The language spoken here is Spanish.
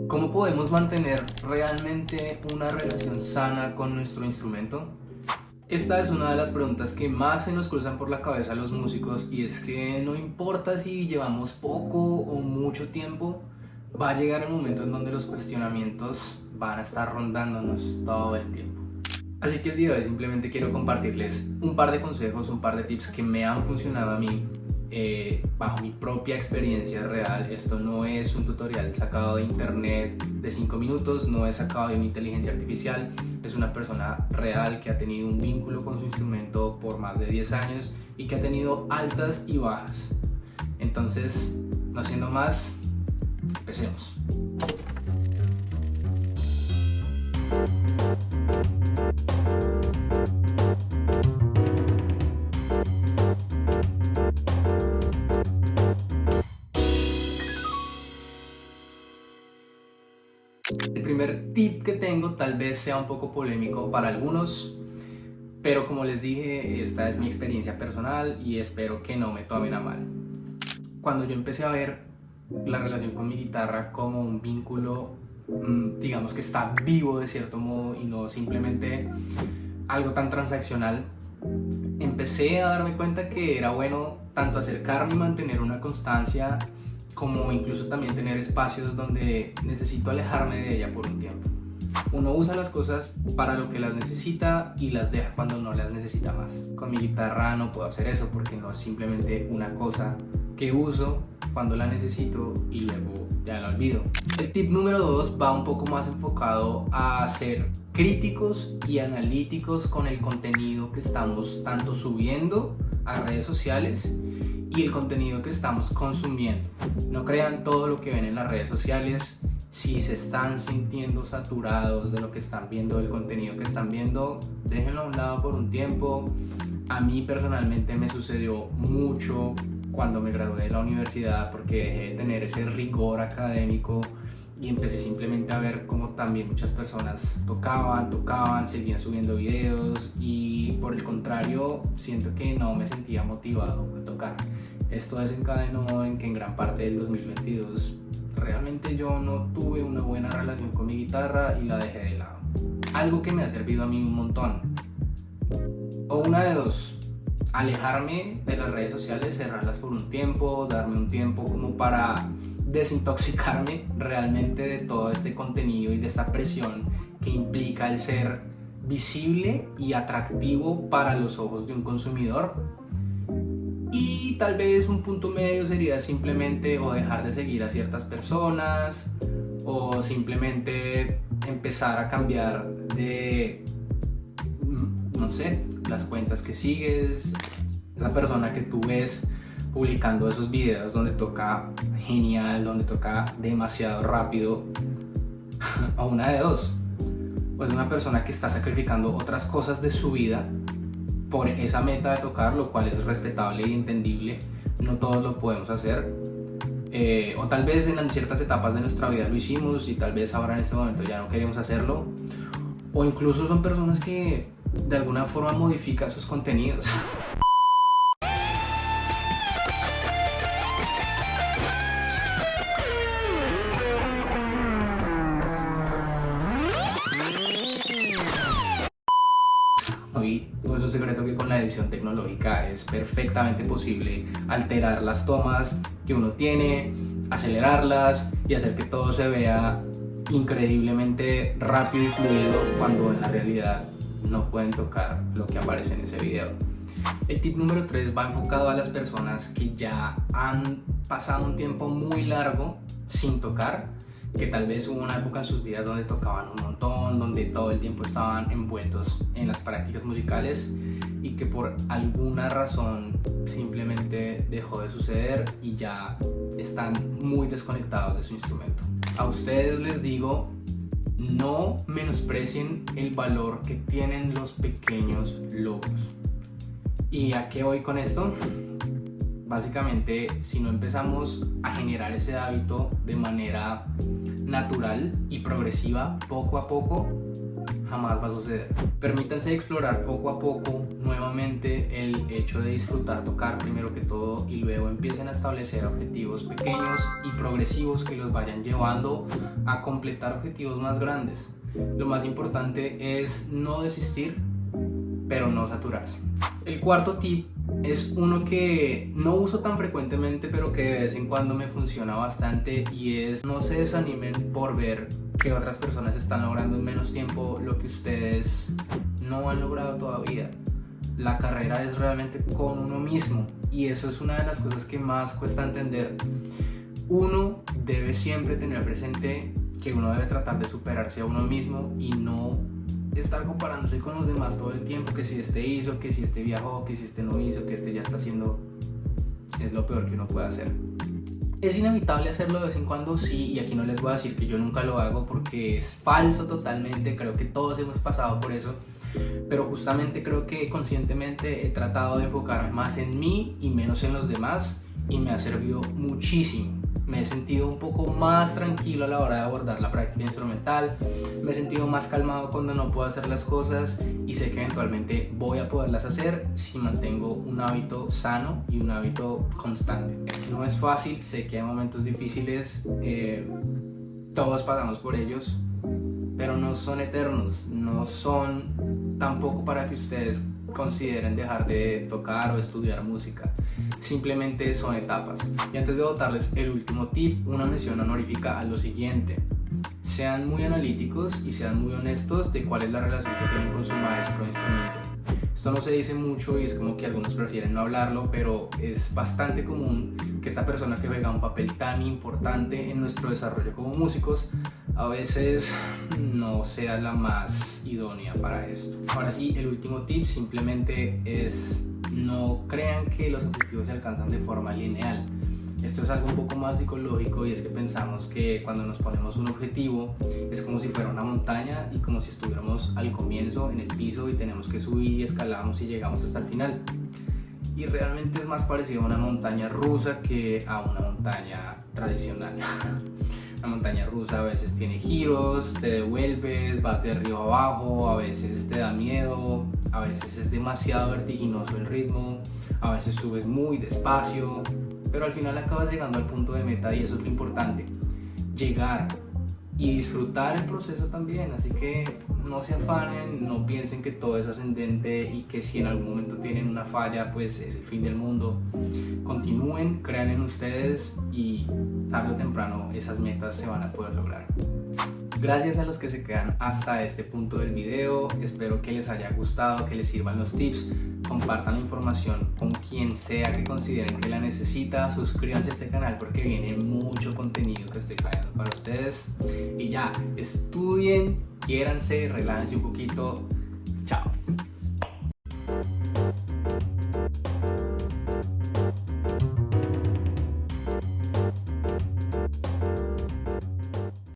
¿Cómo podemos mantener realmente una relación sana con nuestro instrumento? Esta es una de las preguntas que más se nos cruzan por la cabeza a los músicos, y es que no importa si llevamos poco o mucho tiempo, va a llegar el momento en donde los cuestionamientos van a estar rondándonos todo el tiempo. Así que el día de hoy simplemente quiero compartirles un par de consejos, un par de tips que me han funcionado a mí bajo mi propia experiencia real. Esto no es un tutorial sacado de internet de 5 minutos, no es sacado de una inteligencia artificial, es una persona real que ha tenido un vínculo con su instrumento por más de 10 años y que ha tenido altas y bajas. Entonces, no siendo más, empecemos. El primer tip que tengo tal vez sea un poco polémico para algunos, pero como les dije, esta es mi experiencia personal y espero que no me tomen a mal. Cuando yo empecé a ver la relación con mi guitarra como un vínculo, digamos que está vivo de cierto modo y no simplemente algo tan transaccional, empecé a darme cuenta que era bueno tanto acercarme y mantener una constancia, como incluso también tener espacios donde necesito alejarme de ella por un tiempo. Uno usa las cosas para lo que las necesita y las deja cuando no las necesita más. Con mi guitarra no puedo hacer eso porque no es simplemente una cosa que uso cuando la necesito y luego ya la olvido. El tip número 2 va un poco más enfocado a ser críticos y analíticos con el contenido que estamos tanto subiendo a redes sociales y el contenido que estamos consumiendo. No crean todo lo que ven en las redes sociales. Si se están sintiendo saturados de lo que están viendo, del contenido que están viendo, déjenlo a un lado por un tiempo. A mí personalmente me sucedió mucho cuando me gradué de la universidad, porque dejé de tener ese rigor académico y empecé simplemente a ver cómo también muchas personas tocaban, seguían subiendo videos, y por el contrario siento que no me sentía motivado a tocar. Esto desencadenó en que en gran parte del 2022 realmente yo no tuve una buena relación con mi guitarra y la dejé de lado. Algo que me ha servido a mí un montón. O una de dos: alejarme de las redes sociales, cerrarlas por un tiempo, darme un tiempo como para desintoxicarme realmente de todo este contenido y de esta presión que implica el ser visible y atractivo para los ojos de un consumidor. Y tal vez un punto medio sería simplemente o dejar de seguir a ciertas personas o simplemente empezar a cambiar de, no sé, las cuentas que sigues, esa persona que tú ves publicando esos videos donde toca genial, donde toca demasiado rápido, o una de dos: pues una persona que está sacrificando otras cosas de su vida por esa meta de tocar, lo cual es respetable y entendible, no todos lo podemos hacer, o tal vez en ciertas etapas de nuestra vida lo hicimos y tal vez ahora en este momento ya no queremos hacerlo, o incluso son personas que de alguna forma modifican sus contenidos. Hoy no es un secreto que con la edición tecnológica es perfectamente posible alterar las tomas que uno tiene, acelerarlas y hacer que todo se vea increíblemente rápido y fluido, cuando en la realidad no pueden tocar lo que aparece en ese video. El tip número 3 va enfocado a las personas que ya han pasado un tiempo muy largo sin tocar, que tal vez hubo una época en sus vidas donde tocaban un montón, donde todo el tiempo estaban envueltos en las prácticas musicales y que por alguna razón simplemente dejó de suceder y ya están muy desconectados de su instrumento. A ustedes les digo: no menosprecien el valor que tienen los pequeños logros. ¿Y a qué voy con esto? Básicamente, si no empezamos a generar ese hábito de manera natural y progresiva, poco a poco, jamás va a suceder. Permítanse explorar poco a poco nuevamente el hecho de disfrutar tocar primero que todo, y luego empiecen a establecer objetivos pequeños y progresivos que los vayan llevando a completar objetivos más grandes. Lo más importante es no desistir, pero no saturarse. El cuarto tip es uno que no uso tan frecuentemente, pero que de vez en cuando me funciona bastante, y es: no se desanimen por ver que otras personas están logrando en menos tiempo lo que ustedes no han logrado todavía. La carrera es realmente con uno mismo, y eso es una de las cosas que más cuesta entender. Uno debe siempre tener presente que uno debe tratar de superarse a uno mismo y no estar comparándose con los demás todo el tiempo, que si este hizo, que si este viajó, que si este no hizo, que este ya está haciendo. Es lo peor que uno puede hacer. Es inevitable hacerlo de vez en cuando, sí, y aquí no les voy a decir que yo nunca lo hago, porque es falso totalmente. Creo que todos hemos pasado por eso, pero justamente creo que conscientemente he tratado de enfocarme más en mí y menos en los demás, y me ha servido muchísimo. Me he sentido un poco más tranquilo a la hora de abordar la práctica instrumental, me he sentido más calmado cuando no puedo hacer las cosas, y sé que eventualmente voy a poderlas hacer si mantengo un hábito sano y un hábito constante. No es fácil, sé que hay momentos difíciles, todos pasamos por ellos, pero no son eternos, no son tampoco para que ustedes consideren dejar de tocar o estudiar música. Simplemente son etapas. Y antes de botarles el último tip, una mención honorífica a lo siguiente: sean muy analíticos y sean muy honestos de cuál es la relación que tienen con su maestro de instrumento. Esto no se dice mucho y es como que algunos prefieren no hablarlo, pero es bastante común que esta persona que juega un papel tan importante en nuestro desarrollo como músicos a veces no sea la más idónea para esto. Ahora sí, el último tip simplemente es: no crean que los objetivos se alcanzan de forma lineal. Esto es algo un poco más psicológico, y es que pensamos que cuando nos ponemos un objetivo es como si fuera una montaña, y como si estuviéramos al comienzo en el piso y tenemos que subir y escalamos y llegamos hasta el final. Y realmente es más parecido a una montaña rusa que a una montaña tradicional. La montaña rusa a veces tiene giros, te devuelves, vas de arriba abajo, a veces te da miedo, a veces es demasiado vertiginoso el ritmo, a veces subes muy despacio, pero al final acabas llegando al punto de meta, y eso es lo importante: llegar y disfrutar el proceso también. Así que no se afanen, no piensen que todo es ascendente y que si en algún momento tienen una falla pues es el fin del mundo. Continúen, crean en ustedes, y tarde o temprano esas metas se van a poder lograr. Gracias a los que se quedan hasta este punto del video, espero que les haya gustado, que les sirvan los tips. Compartan la información con quien sea que consideren que la necesita. Suscríbanse a este canal porque viene mucho contenido que estoy creando para ustedes. Y ya, estudien, quiéranse, relájense un poquito. Chao.